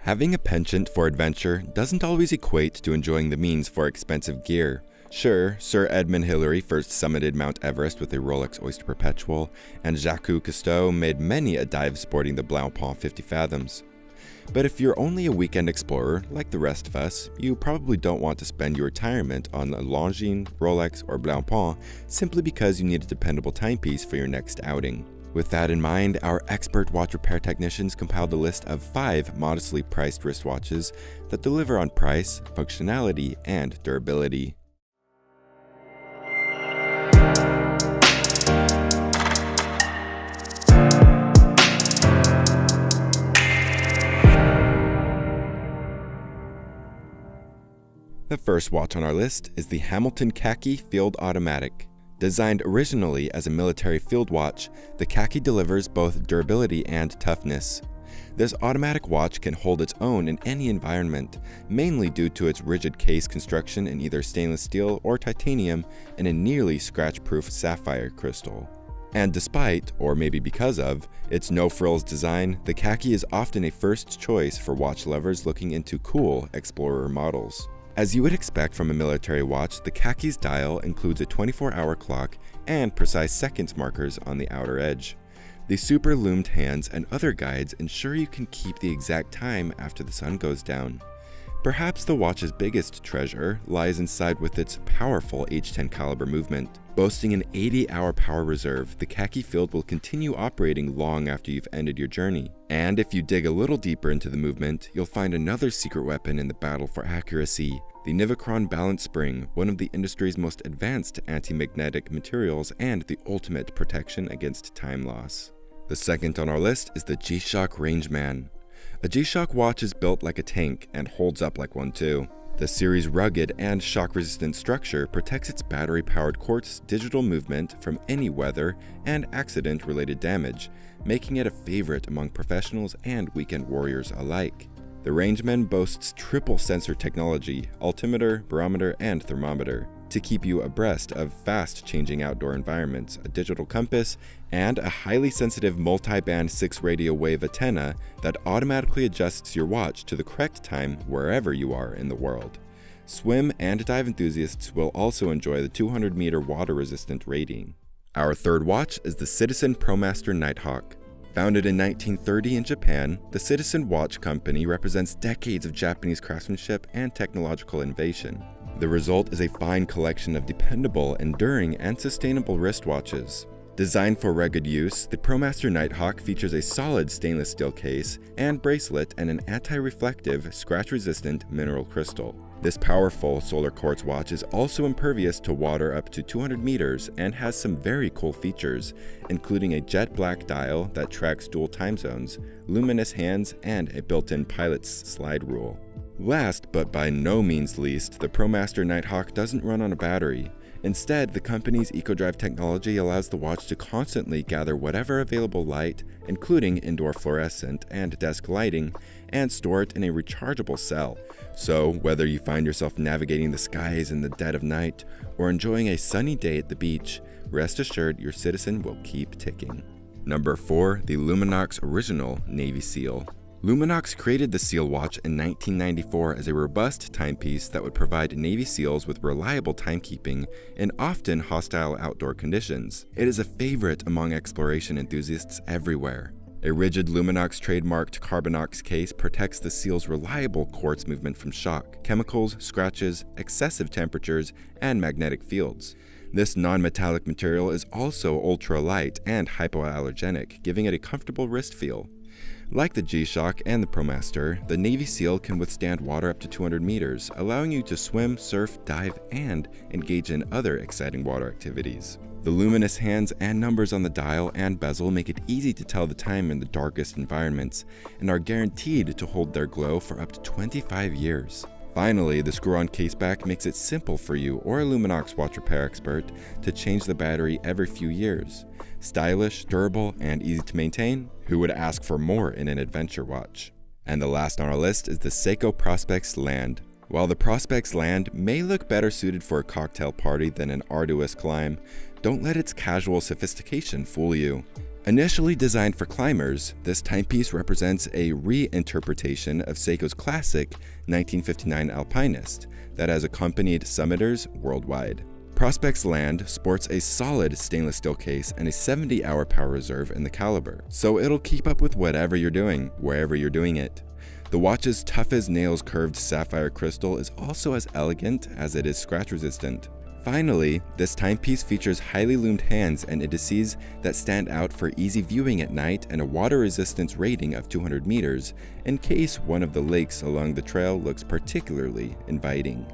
Having a penchant for adventure doesn't always equate to enjoying the means for expensive gear. Sure, Sir Edmund Hillary first summited Mount Everest with a Rolex Oyster Perpetual, and Jacques Cousteau made many a dive sporting the Blancpain 50 Fathoms. But if you're only a weekend explorer, like the rest of us, you probably don't want to spend your retirement on a Longines, Rolex, or Blancpain simply because you need a dependable timepiece for your next outing. With that in mind, our expert watch repair technicians compiled a list of 5 modestly priced wristwatches that deliver on price, functionality, and durability. The first watch on our list is the Hamilton Khaki Field Automatic. Designed originally as a military field watch, the Khaki delivers both durability and toughness. This automatic watch can hold its own in any environment, mainly due to its rigid case construction in either stainless steel or titanium and a nearly scratch-proof sapphire crystal. And despite, or maybe because of, its no-frills design, the Khaki is often a first choice for watch lovers looking into cool Explorer models. As you would expect from a military watch, the Khaki's dial includes a 24-hour clock and precise seconds markers on the outer edge. The super loomed hands and other guides ensure you can keep the exact time after the sun goes down. Perhaps the watch's biggest treasure lies inside with its powerful H10 caliber movement. Boasting an 80-hour power reserve, the Khaki Field will continue operating long after you've ended your journey. And if you dig a little deeper into the movement, you'll find another secret weapon in the battle for accuracy, the Nivicron Balance Spring, one of the industry's most advanced anti-magnetic materials and the ultimate protection against time loss. The second on our list is the G-Shock Rangeman. A G-Shock watch is built like a tank and holds up like one too. The series' rugged and shock-resistant structure protects its battery-powered quartz digital movement from any weather and accident-related damage, making it a favorite among professionals and weekend warriors alike. The Rangeman boasts triple sensor technology, altimeter, barometer, and thermometer, to keep you abreast of fast-changing outdoor environments, a digital compass, and a highly sensitive multi-band 6 radio wave antenna that automatically adjusts your watch to the correct time wherever you are in the world. Swim and dive enthusiasts will also enjoy the 200-meter water-resistant rating. Our third watch is the Citizen Promaster Nighthawk. Founded in 1930 in Japan, the Citizen Watch Company represents decades of Japanese craftsmanship and technological innovation. The result is a fine collection of dependable, enduring, and sustainable wristwatches. Designed for rugged use, the Promaster Nighthawk features a solid stainless steel case and bracelet and an anti-reflective, scratch-resistant mineral crystal. This powerful solar quartz watch is also impervious to water up to 200 meters and has some very cool features, including a jet black dial that tracks dual time zones, luminous hands, and a built-in pilot's slide rule. Last, but by no means least, the Promaster Nighthawk doesn't run on a battery. Instead, the company's EcoDrive technology allows the watch to constantly gather whatever available light, including indoor fluorescent and desk lighting, and store it in a rechargeable cell. So, whether you find yourself navigating the skies in the dead of night or enjoying a sunny day at the beach, rest assured your Citizen will keep ticking. Number 4, the Luminox Original Navy SEAL. Luminox created the SEAL watch in 1994 as a robust timepiece that would provide Navy SEALs with reliable timekeeping in often hostile outdoor conditions. It is a favorite among exploration enthusiasts everywhere. A rigid Luminox trademarked Carbonox case protects the SEAL's reliable quartz movement from shock, chemicals, scratches, excessive temperatures, and magnetic fields. This non-metallic material is also ultra-light and hypoallergenic, giving it a comfortable wrist feel. Like the G-Shock and the Promaster, the Navy SEAL can withstand water up to 200 meters, allowing you to swim, surf, dive, and engage in other exciting water activities. The luminous hands and numbers on the dial and bezel make it easy to tell the time in the darkest environments, and are guaranteed to hold their glow for up to 25 years. Finally, the screw-on caseback makes it simple for you or a Luminox watch repair expert to change the battery every few years. Stylish, durable, and easy to maintain? Who would ask for more in an adventure watch? And the last on our list is the Seiko Prospex Land. While the Prospex Land may look better suited for a cocktail party than an arduous climb, don't let its casual sophistication fool you. Initially designed for climbers, this timepiece represents a reinterpretation of Seiko's classic 1959 Alpinist that has accompanied summiters worldwide. Prospex Land sports a solid stainless steel case and a 70-hour power reserve in the caliber, so it'll keep up with whatever you're doing, wherever you're doing it. The watch's tough-as-nails curved sapphire crystal is also as elegant as it is scratch-resistant. Finally, this timepiece features highly loomed hands and indices that stand out for easy viewing at night and a water resistance rating of 200 meters in case one of the lakes along the trail looks particularly inviting.